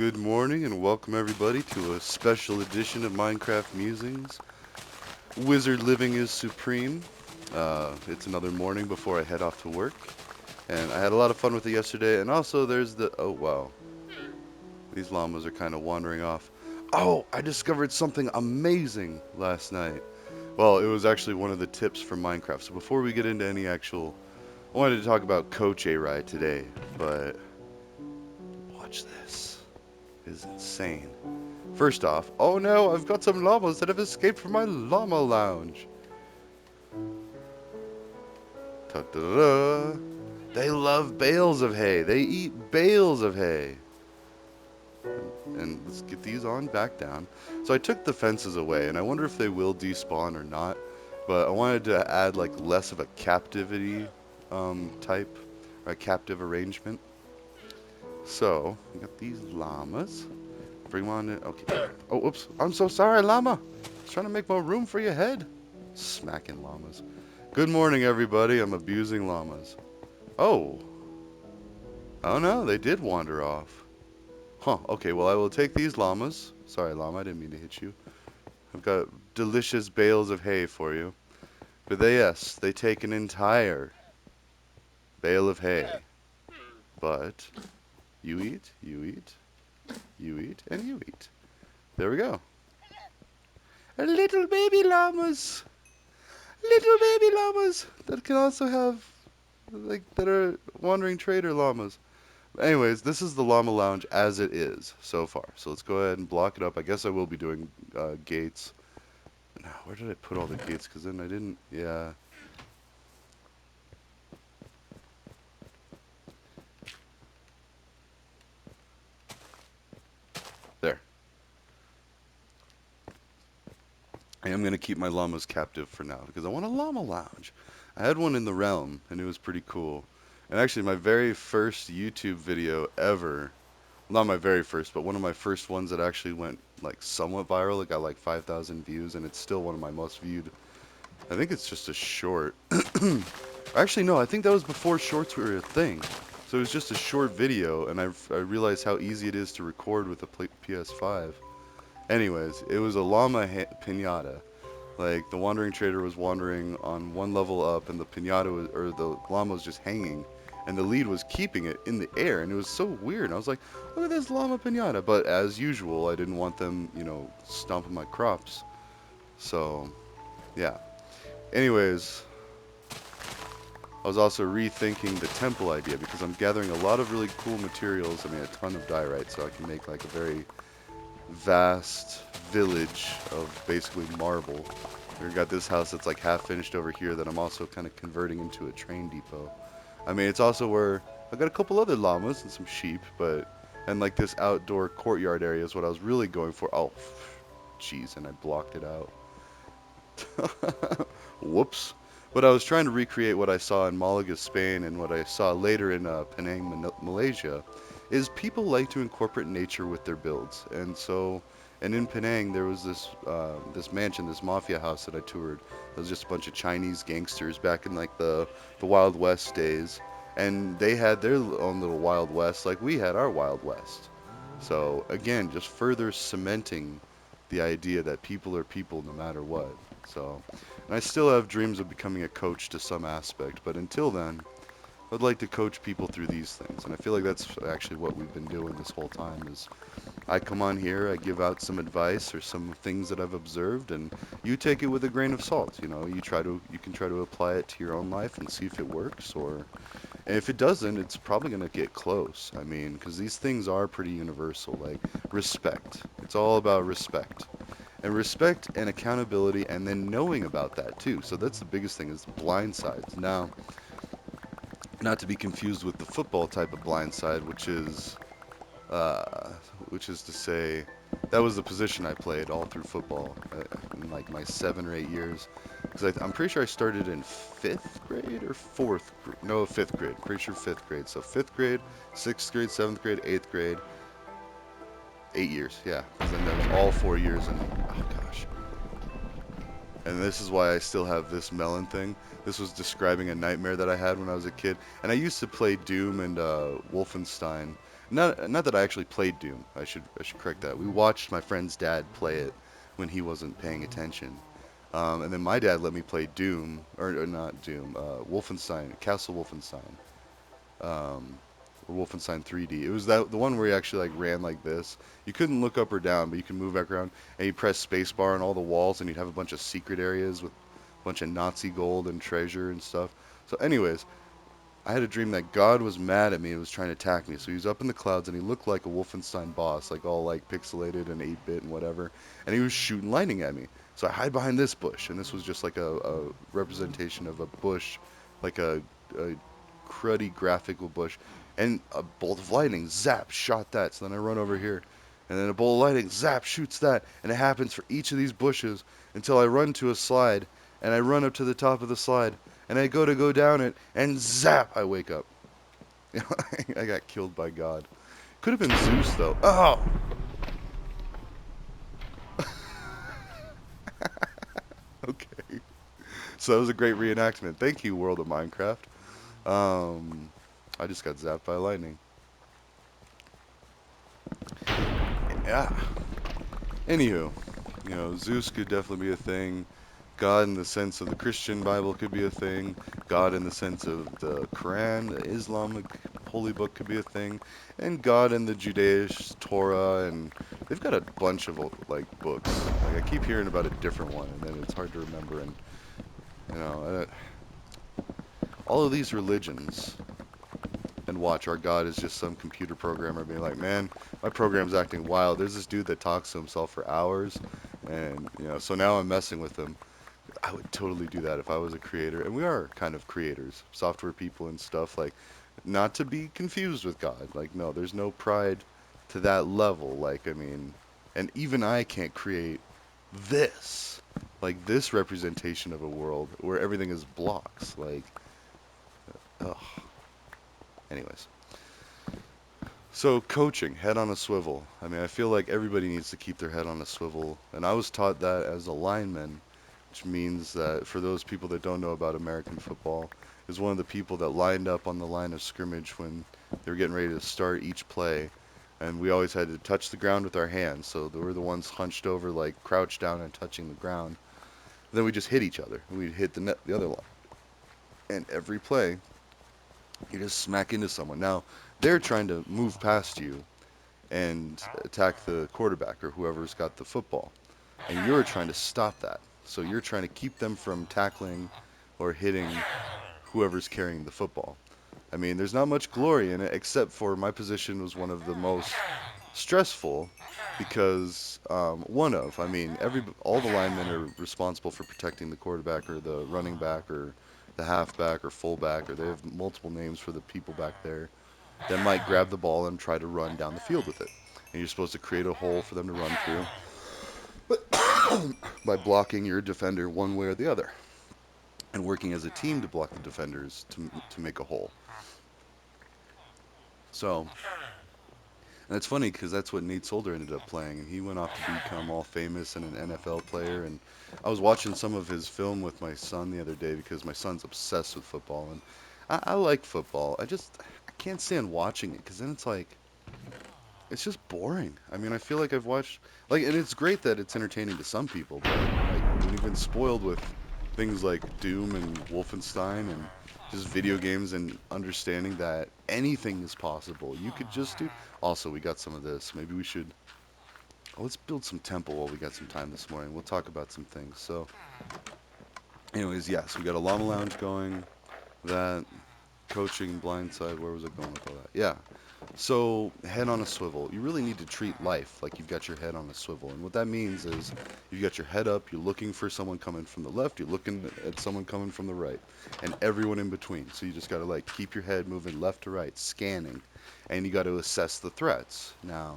Good morning and welcome everybody to a special edition of Minecraft Musings. Wizard living is supreme. It's another morning before I head off to work, and I had a lot of fun with it yesterday. And also, there's the oh wow, these llamas are kind of wandering off. Oh, I discovered something amazing last night. Well, it was actually one of the tips from Minecraft. So before we get into any actual, I wanted to talk about Coach A-Rye today, but watch this. It is insane. First off, oh no, I've got some llamas that have escaped from my llama lounge. Ta-da-da. They love bales of hay. They eat bales of hay. And let's get these on back down. So I took the fences away, and I wonder if they will despawn or not. But I wanted to add like less of a captivity type, or a captive arrangement. So we got these llamas. Bring them on in. Okay. Oh, oops. I'm so sorry, llama. I was trying to make more room for your head. Smacking llamas. Good morning, everybody. I'm abusing llamas. Oh. Oh no, they did wander off. Huh. Okay, well, I will take these llamas. Sorry, llama, I didn't mean to hit you. I've got delicious bales of hay for you. But yes, they take an entire bale of hay. But you eat, you eat, you eat, and you eat. There we go. Little baby llamas. Little baby llamas that can also have, like, that are wandering trader llamas. Anyways, this is the llama lounge as it is so far. So let's go ahead and block it up. I guess I will be doing gates. Now, where did I put all the gates? Because then I didn't, yeah. There. I am going to keep my llamas captive for now because I want a llama lounge. I had one in the realm and it was pretty cool. And actually, my very first YouTube video ever, not my very first, but one of my first ones that actually went like somewhat viral. It got like 5,000 views, and it's still one of my most viewed. I think it's just a short. Actually, no, I think that was before shorts were a thing. So it was just a short video, and I realized how easy it is to record with a PS5. Anyways, it was a llama pinata. Like, the wandering trader was wandering on one level up, and the pinata was, or the llama was just hanging, and the lead was keeping it in the air, and it was so weird. I was like, look at this llama pinata. But as usual, I didn't want them, stomping my crops. So, yeah. Anyways, I was also rethinking the temple idea because I'm gathering a lot of really cool materials. I mean, a ton of diorite, so I can make like a very vast village of basically marble. We've got this house that's like half finished over here that I'm also kind of converting into a train depot. I mean, it's also where I got a couple other llamas and some sheep, and like this outdoor courtyard area is what I was really going for. Oh, jeez, and I blocked it out. Whoops. But I was trying to recreate what I saw in Malaga, Spain, and what I saw later in Penang, Malaysia, is people like to incorporate nature with their builds. And in Penang, there was this mansion, this mafia house that I toured. It was just a bunch of Chinese gangsters back in like the Wild West days, and they had their own little Wild West, like we had our Wild West. So again, just further cementing the idea that people are people no matter what. So, and I still have dreams of becoming a coach to some aspect, but until then, I'd like to coach people through these things. And I feel like that's actually what we've been doing this whole time is I come on here, I give out some advice or some things that I've observed, and you take it with a grain of salt. You can try to apply it to your own life and see if it works, or and if it doesn't, it's probably going to get close. I mean, because these things are pretty universal, like respect. It's all about respect. And respect and accountability, and then knowing about that too. So that's the biggest thing is the blind sides. Now, not to be confused with the football type of blind side, uh, which is to say, that was the position I played all through football in like my 7 or 8 years. Because I'm pretty sure I started in fifth grade or fourth, no, fifth grade. Pretty sure fifth grade. So fifth grade, sixth grade, seventh grade, eighth grade, 8 years. Yeah, because then there was all 4 years, and oh gosh. And this is why I still have this melon thing. This was describing a nightmare that I had when I was a kid. And I used to play Doom and Wolfenstein. Not that I actually played Doom. I should correct that. We watched my friend's dad play it when he wasn't paying attention. And then my dad let me play Doom, or not Doom, Wolfenstein, Castle Wolfenstein, um, or Wolfenstein 3D. It was the one where you actually like ran like this. You couldn't look up or down, but you could move back around, and you press spacebar on all the walls, and you'd have a bunch of secret areas with a bunch of Nazi gold and treasure and stuff. So, anyways, I had a dream that God was mad at me and was trying to attack me. So he was up in the clouds and he looked like a Wolfenstein boss, like all like pixelated and 8-bit and whatever. And he was shooting lightning at me. So I hide behind this bush, and this was just like a representation of a bush, like a cruddy graphical bush. And a bolt of lightning, zap, shot that. So then I run over here, and then a bolt of lightning, zap, shoots that. And it happens for each of these bushes until I run to a slide, and I run up to the top of the slide, and I go to go down it, and zap, I wake up. I got killed by God. Could have been Zeus, though. Oh! Okay. So that was a great reenactment. Thank you, World of Minecraft. Um, I just got zapped by lightning. Yeah. Anywho, Zeus could definitely be a thing. God in the sense of the Christian Bible could be a thing. God in the sense of the Quran, the Islamic holy book could be a thing. And God in the Judaish Torah, and they've got a bunch of like books. Like I keep hearing about a different one, and then it's hard to remember. And you know, all of these religions, and watch, our God is just some computer programmer being like, man, my program's acting wild. There's this dude that talks to himself for hours, and so now I'm messing with him. I would totally do that if I was a creator. And we are kind of creators, software people and stuff. Like, not to be confused with God. Like, no, there's no pride to that level. Like, I mean, and even I can't create this. Like, this representation of a world where everything is blocks. Like, ugh. Anyways. So, coaching, head on a swivel. I mean, I feel like everybody needs to keep their head on a swivel. And I was taught that as a lineman, which means that for those people that don't know about American football, is one of the people that lined up on the line of scrimmage when they were getting ready to start each play. And we always had to touch the ground with our hands, so they were the ones hunched over, like crouched down and touching the ground. Then we just hit each other. We'd hit the other line. And every play, you just smack into someone. Now, they're trying to move past you and attack the quarterback or whoever's got the football. And you're trying to stop that. So you're trying to keep them from tackling or hitting whoever's carrying the football. I mean, there's not much glory in it, except for my position was one of the most stressful because I mean, all the linemen are responsible for protecting the quarterback or the running back or the halfback or fullback, or they have multiple names for the people back there that might grab the ball and try to run down the field with it. And you're supposed to create a hole for them to run through by blocking your defender one way or the other and working as a team to block the defenders to make a hole. So, and it's funny because that's what Nate Solder ended up playing, and he went off to become all famous and an NFL player. And I was watching some of his film with my son the other day because my son's obsessed with football, and I like football. I can't stand watching it because then it's just boring. I mean, I feel like I've watched and it's great that it's entertaining to some people, but like when you've been spoiled with things like Doom and Wolfenstein and just video games and understanding that anything is possible. You could just do. Also, we got some of this. Maybe we should. Let's build some temple while we got some time this morning. We'll talk about some things. So, anyways, yes, we got a llama lounge going. That coaching blindside. Where was it going with all that? Yeah. So, head on a swivel. You really need to treat life like you've got your head on a swivel. And what that means is you've got your head up, you're looking for someone coming from the left, you're looking at someone coming from the right, and everyone in between. So you just got to like keep your head moving left to right, scanning, and you got to assess the threats. Now,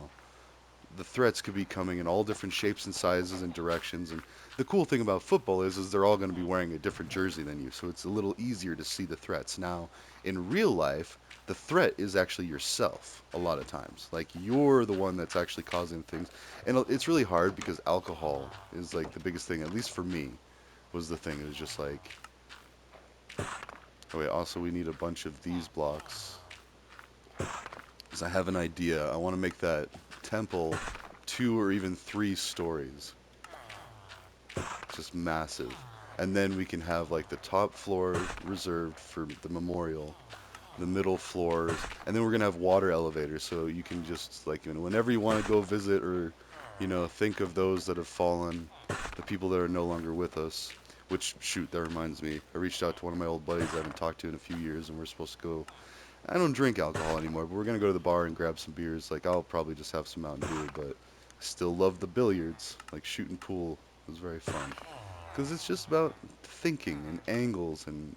the threats could be coming in all different shapes and sizes and directions. And the cool thing about football is they're all going to be wearing a different jersey than you, so it's a little easier to see the threats. Now, in real life, the threat is actually yourself a lot of times. Like you're the one that's actually causing things, and it's really hard because alcohol is like the biggest thing, at least for me. was the thing. It was just like, oh wait, also we need a bunch of these blocks. Because I have an idea. I want to make that temple 2 or even 3 stories. Just massive. And then we can have like the top floor reserved for the memorial, the middle floors, and then we're gonna have water elevators, so you can just like, whenever you want to go visit or think of those that have fallen, the people that are no longer with us. Which, shoot, that reminds me, I reached out to one of my old buddies I haven't talked to in a few years, and we're supposed to go. I don't drink alcohol anymore, but we're gonna go to the bar and grab some beers. Like, I'll probably just have some Mountain Dew, but I still love the billiards. Like, shooting pool was very fun. Because it's just about thinking and angles and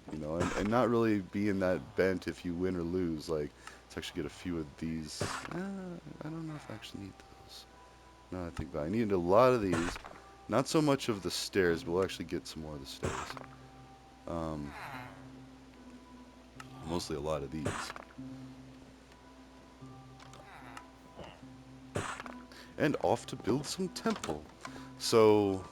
not really being that bent if you win or lose. Like, let's actually get a few of these. I don't know if I actually need those. No, I think I needed a lot of these. Not so much of the stairs, but we'll actually get some more of the stairs. Um, Mostly a lot of these. And off to build some temple. So,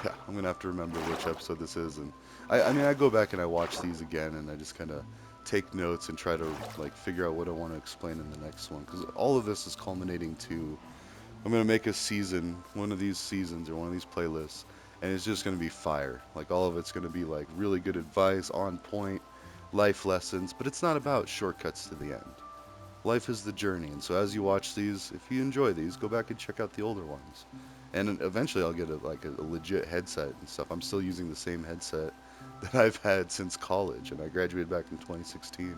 yeah, I'm gonna have to remember which episode this is, and I mean, I go back and I watch these again, and I just kind of take notes and try to like figure out what I want to explain in the next one, because all of this is culminating to I'm gonna make a season, one of these seasons or one of these playlists, and it's just gonna be fire. Like all of it's gonna be like really good advice, on point, life lessons, but it's not about shortcuts to the end. Life is the journey, and so as you watch these, if you enjoy these, go back and check out the older ones. And eventually, I'll get a legit headset and stuff. I'm still using the same headset that I've had since college, and I graduated back in 2016.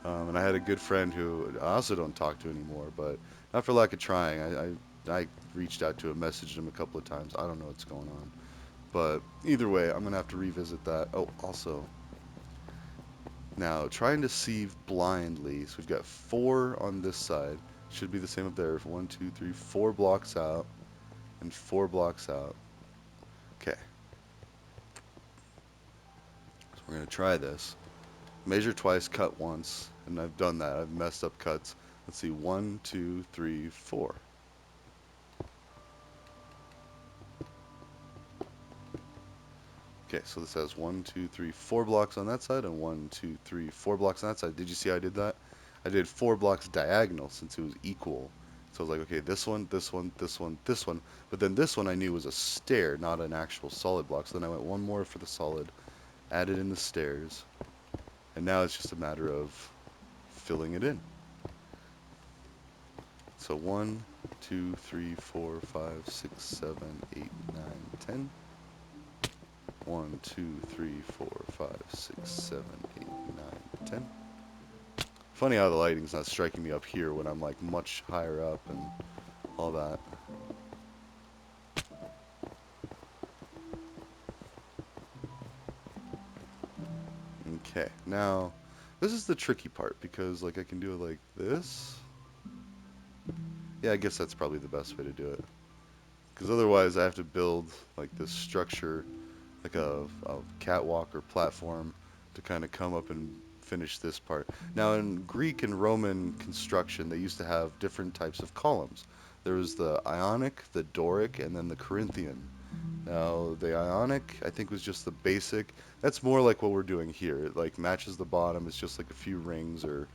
And I had a good friend who I also don't talk to anymore, but not for lack of trying. I reached out to him, messaged him a couple of times. I don't know what's going on, but either way, I'm gonna have to revisit that. Oh, also, now, trying to sieve blindly. So we've got 4 on this side. Should be the same up there. 1, 2, 3, 4 blocks out. And 4 blocks out. Okay. So we're going to try this. Measure twice, cut once. And I've done that. I've messed up cuts. Let's see. 1, 2, 3, 4. Okay, so this has 1, 2, 3, 4 blocks on that side, and 1, 2, 3, 4 blocks on that side. Did you see how I did that? I did 4 blocks diagonal since it was equal. So I was like, okay, this one, this one, this one, this one. But then this one I knew was a stair, not an actual solid block. So then I went one more for the solid, added in the stairs, and now it's just a matter of filling it in. So 1, 2, 3, 4, 5, 6, 7, 8, 9, 10. 1, 2, 3, 4, 5, 6, 7, 8, 9, 10. Funny how the lighting's not striking me up here when I'm like much higher up and all that. Okay, now this is the tricky part because like I can do it like this. Yeah, I guess that's probably the best way to do it. Because otherwise I have to build like this structure, like a catwalk or platform to kind of come up and finish this part. Now in Greek and Roman construction, they used to have different types of columns. There was the Ionic, the Doric, and then the Corinthian. Now the Ionic, I think, was just the basic. That's more like what we're doing here. It like matches the bottom. It's just like a few rings, or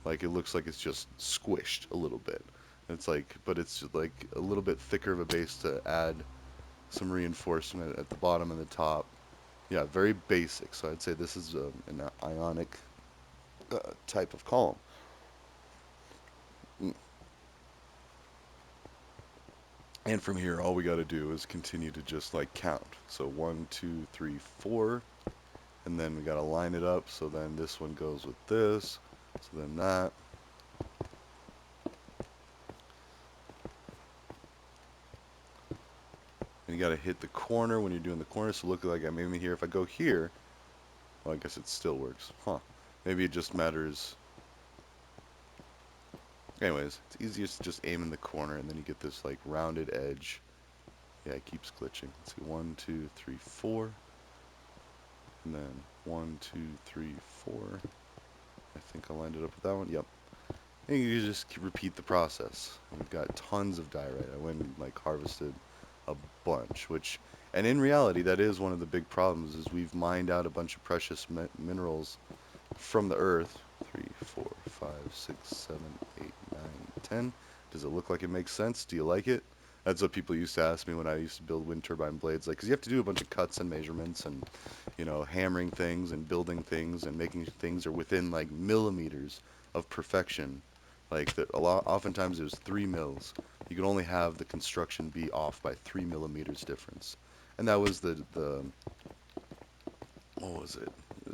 like it looks like it's just squished a little bit. It's like, but it's like a little bit thicker of a base to add some reinforcement at the bottom and the top. Yeah, very basic. So I'd say this is an Ionic type of column. Mm. And from here, all we got to do is continue to just like count. So 1, 2, 3, 4, and then we got to line it up. So then this one goes with this. So then that. And you got to hit the corner when you're doing the corner. So look like I'm aiming here. If I go here, well, I guess it still works. Huh. Maybe it just matters. Anyways, it's easiest to just aim in the corner, and then you get this like rounded edge. Yeah, it keeps glitching. Let's see, 1, 2, 3, 4, and then 1, 2, 3, 4. I think I lined it up with that one. Yep. And you just repeat the process. We've got tons of diorite. I went and like harvested a bunch, which And in reality, that is one of the big problems is we've mined out a bunch of precious minerals from the earth. 3, 4, 5, 6, 7, 8, 9, 10. Does it look like it makes sense? Do you like it? That's what people used to ask me when I used to build wind turbine blades. Like, because you have to do a bunch of cuts and measurements and, hammering things and building things and making things are within like millimeters of perfection. Like that, oftentimes there's 3 mils. You could only have the construction be off by 3 millimeters difference, and that was the what was it?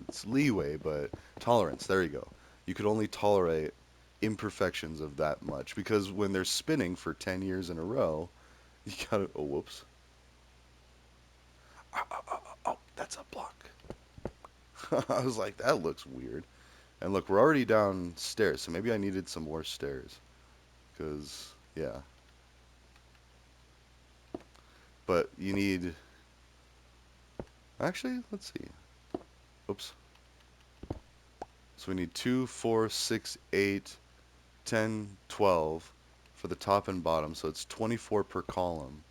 It's leeway, but tolerance. There you go. You could only tolerate imperfections of that much because when they're spinning for 10 years in a row, you gotta. Oh, whoops. Oh, that's a block. I was like, that looks weird. And look, we're already downstairs, so maybe I needed some more stairs. Because, yeah. But you need. Actually, let's see. Oops. So we need 2, 4, 6, 8, 10, 12 for the top and bottom. So it's 24 per column.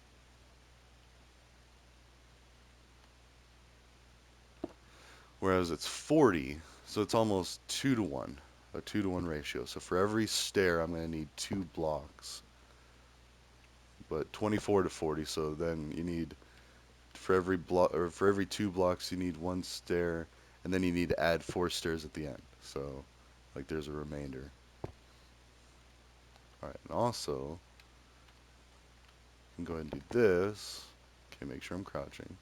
Whereas it's 40, so it's almost 2 to 1. A 2 to 1 ratio. So for every stair, I'm going to need 2 blocks. But 24 to 40, so then you need for every block or for every 2 blocks you need 1 stair, and then you need to add 4 stairs at the end. So like there's a remainder. All right, and also you can go ahead and do this. Okay, make sure I'm crouching.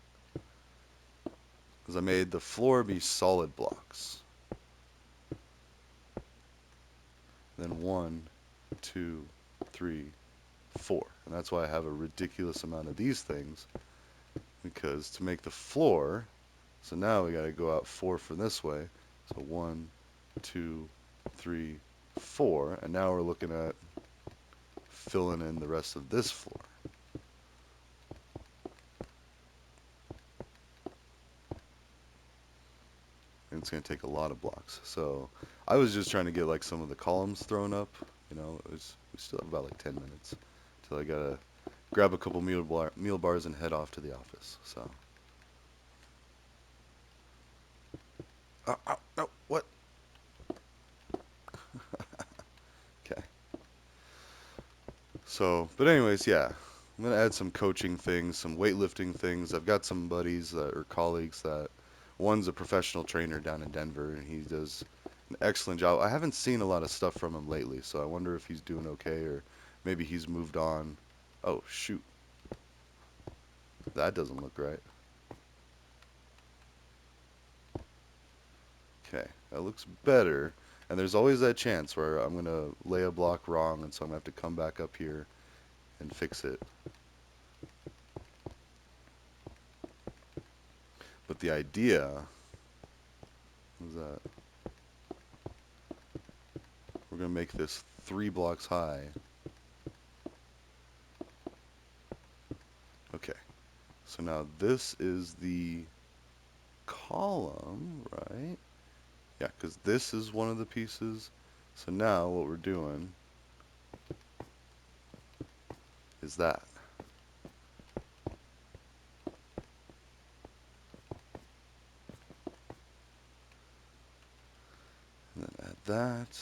Because I made the floor be solid blocks. Then 1, 2, 3, 4. And that's why I have a ridiculous amount of these things. Because to make the floor, so now we got to go out 4 from this way. So 1, 2, 3, 4. And now we're looking at filling in the rest of this floor. And it's going to take a lot of blocks. So I was just trying to get like some of the columns thrown up. We still have about like 10 minutes till I got to grab a couple meal bars and head off to the office. So, no, what? Okay. So, but anyways, yeah. I'm going to add some coaching things, some weightlifting things. I've got some buddies that or colleagues that one's a professional trainer down in Denver and he does an excellent job. I haven't seen a lot of stuff from him lately, so I wonder if he's doing okay or maybe he's moved on. Oh, shoot. That doesn't look right. Okay, that looks better. And there's always that chance where I'm going to lay a block wrong, and so I'm going to have to come back up here and fix it. But the idea is that we're going to make this 3 blocks high. Okay, so now this is the column, right? Yeah, because this is one of the pieces. So now what we're doing is that. And then add that.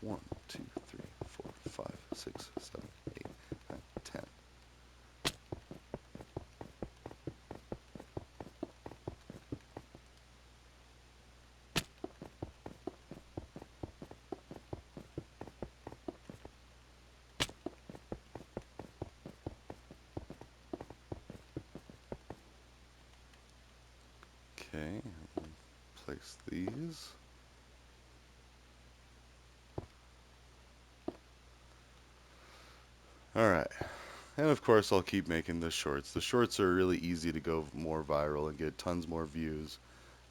1, 2, 3, 4, 5, 6, 7, 8, 9, 10. Okay, place these. Alright, and of course I'll keep making the shorts. The shorts are really easy to go more viral and get tons more views.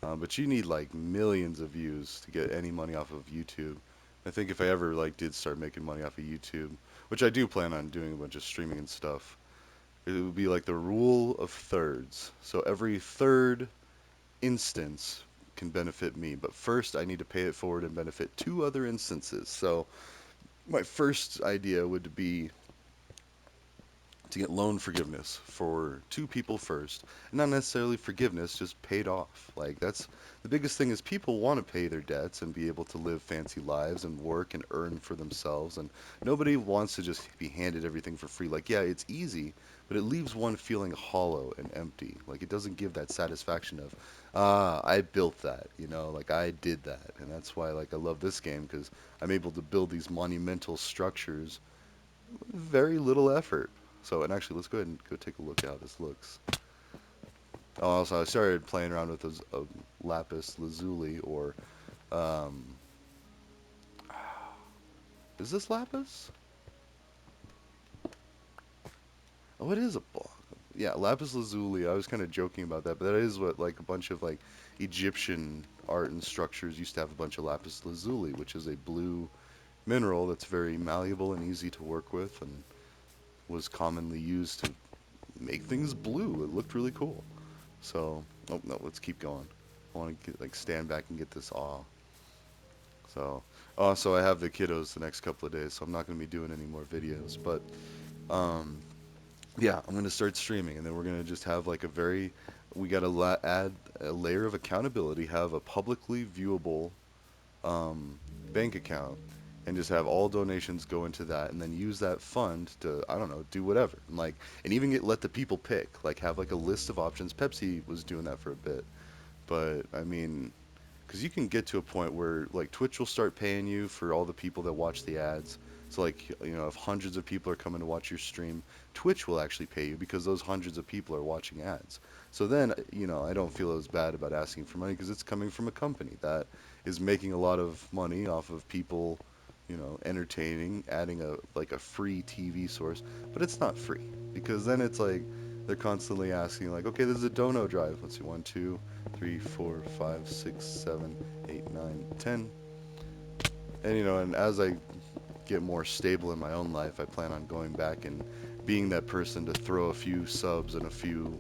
But you need like millions of views to get any money off of YouTube. I think if I ever like did start making money off of YouTube, which I do plan on doing a bunch of streaming and stuff, it would be like the rule of thirds. So every third instance can benefit me, but first I need to pay it forward and benefit 2 other instances. So my first idea would be to get loan forgiveness for two people first, and not necessarily forgiveness, just paid off. Like that's the biggest thing is people want to pay their debts and be able to live fancy lives and work and earn for themselves, and nobody wants to just be handed everything for free. Like yeah, it's easy, but it leaves one feeling hollow and empty. Like it doesn't give that satisfaction of I built that, like I did that. And that's why like I love this game because I'm able to build these monumental structures very little effort. So, and actually, let's go ahead and go take a look at how this looks. Oh, also, I started playing around with those lapis lazuli, or um, is this lapis? Oh, it is a block. Yeah, lapis lazuli. I was kind of joking about that, but that is what like a bunch of like Egyptian art and structures used to have a bunch of lapis lazuli, which is a blue mineral that's very malleable and easy to work with, and was commonly used to make things blue. It looked really cool. So, oh no, let's keep going. I want to get, like stand back and get this awe. So, also I have the kiddos the next couple of days, so I'm not going to be doing any more videos. But um, yeah, I'm going to start streaming, and then we're going to just have like a very, we got to add a layer of accountability, have a publicly viewable um, bank account, and just have all donations go into that, and then use that fund to I don't know do whatever, and like and even get let the people pick, like have like a list of options. Pepsi was doing that for a bit, but I mean, because you can get to a point where like Twitch will start paying you for all the people that watch the ads. So like if hundreds of people are coming to watch your stream, Twitch will actually pay you because those hundreds of people are watching ads. So then I don't feel as bad about asking for money because it's coming from a company that is making a lot of money off of people, entertaining, adding a free TV source, but it's not free because then it's like they're constantly asking like, okay, this is a dono drive. Let's see, one, two, 3, 4, 5, 6, 7, 8, 9, 10. And and as I get more stable in my own life, I plan on going back and being that person to throw a few subs and a few.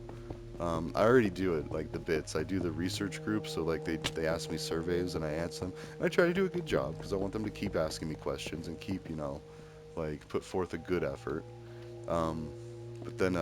I already do it, like the bits. I do the research group, so like they ask me surveys and I answer them. And I try to do a good job because I want them to keep asking me questions and keep, like put forth a good effort. Um, but then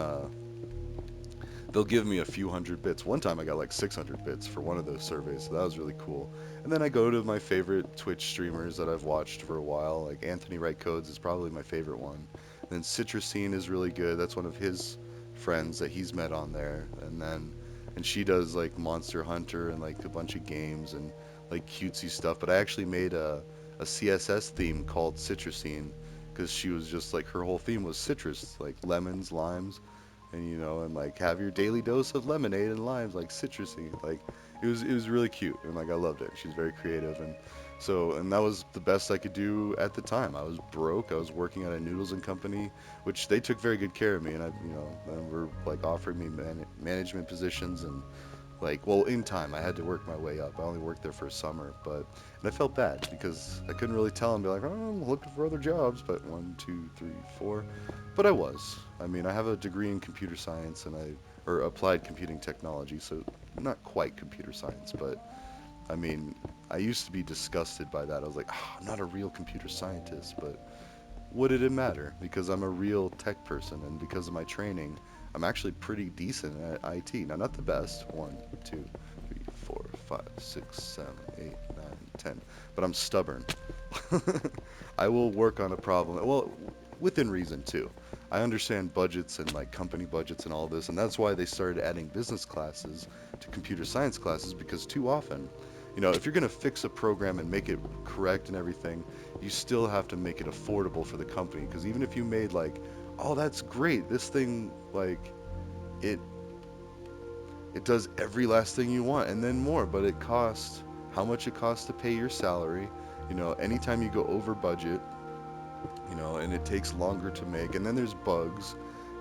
they'll give me a few hundred bits. One time I got like 600 bits for one of those surveys, so that was really cool. And then I go to my favorite Twitch streamers that I've watched for a while, like Anthony Wright Codes is probably my favorite one. And then Citrusine is really good. That's one of his friends that he's met on there. And she does like Monster Hunter and like a bunch of games and like cutesy stuff. But I actually made a CSS theme called Citrusine because she was just like her whole theme was citrus, like lemons, limes, and like have your daily dose of lemonade and limes, like citrusy. Like it was really cute, and like I loved it. She's very creative, and that was the best I could do at the time. I was broke. I was working at a noodles and company, which they took very good care of me, and and were like offering me management positions and like, well, in time, I had to work my way up. I only worked there for a summer, and I felt bad because I couldn't really tell them, be like, oh, I'm looking for other jobs, but one, two, three, four. But I was. I mean, I have a degree in computer science or applied computing technology, so not quite computer science, but I mean, I used to be disgusted by that. I was like, oh, I'm not a real computer scientist, but what did it matter? Because I'm a real tech person, and because of my training, I'm actually pretty decent at IT. Now, not the best. One, two, three, 4, 5, 6, 7, 8, 9, 10. But I'm stubborn. I will work on a problem. Well, within reason too. I understand budgets and like company budgets and all this, and that's why they started adding business classes to computer science classes because too often, if you're going to fix a program and make it correct and everything, you still have to make it affordable for the company because even if you made like, oh, that's great, this thing like it it does every last thing you want and then more, but it costs how much it costs to pay your salary. Anytime you go over budget, and it takes longer to make. And then there's bugs.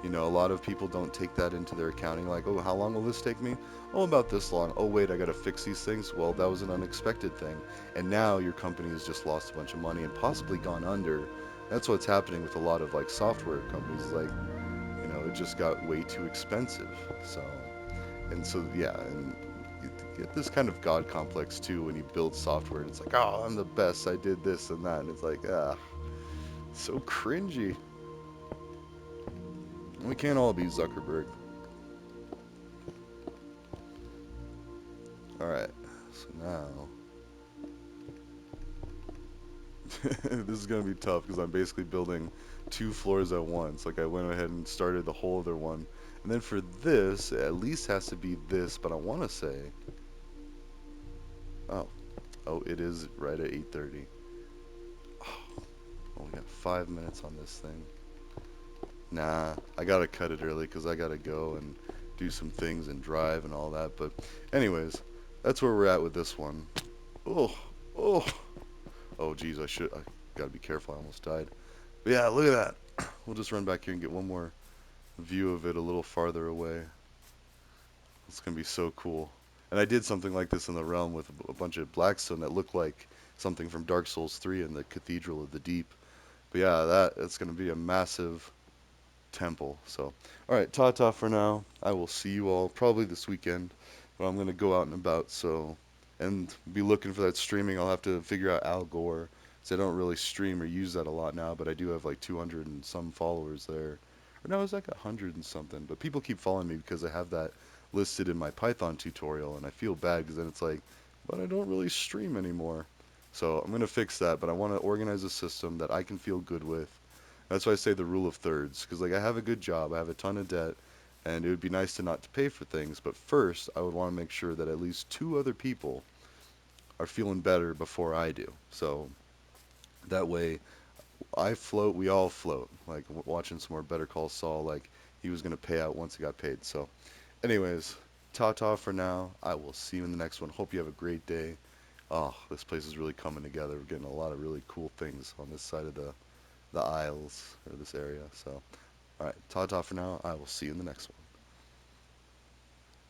A lot of people don't take that into their accounting. Like, oh, how long will this take me? Oh, about this long. Oh, wait, I got to fix these things. Well, that was an unexpected thing. And now your company has just lost a bunch of money and possibly gone under. That's what's happening with a lot of like software companies. Like, it just got way too expensive. So yeah, and you get this kind of God complex too when you build software. It's like, oh, I'm the best. I did this and that. And it's like, so cringy. We can't all be Zuckerberg. Alright, so now this is gonna be tough because I'm basically building two floors at once. Like I went ahead and started the whole other one. And then for this, it at least has to be this, but I wanna say, oh, oh, it is right at 8:30. Oh, we got 5 minutes on this thing. Nah, I gotta cut it early because I gotta go and do some things and drive and all that. But anyways, that's where we're at with this one. Oh, oh, oh, geez, I gotta be careful. I almost died. But yeah, look at that. We'll just run back here and get one more view of it a little farther away. It's gonna be so cool. And I did something like this in the realm with a bunch of blackstone that looked like something from Dark Souls 3 in the Cathedral of the Deep. But yeah, that's gonna be a massive temple. So, all right, ta-ta for now. I will see you all probably this weekend, but I'm gonna go out and about. So, and be looking for that streaming. I'll have to figure out Al Gore, because I don't really stream or use that a lot now. But I do have like 200 and some followers there. Or no, it's like 100 and something. But people keep following me because I have that listed in my Python tutorial, and I feel bad because then it's like, but I don't really stream anymore. So I'm gonna fix that. But I want to organize a system that I can feel good with. That's why I say the rule of thirds, because like I have a good job, I have a ton of debt, and it would be nice to not to pay for things. But first, I would want to make sure that at least two other people are feeling better before I do. So that way, I float, we all float. Like watching some more Better Call Saul, like he was gonna pay out once he got paid. So, anyways, ta-ta for now. I will see you in the next one. Hope you have a great day. Oh, this place is really coming together. We're getting a lot of really cool things on this side of the Isles or this area. So, all right, ta-ta for now. I will see you in the next one.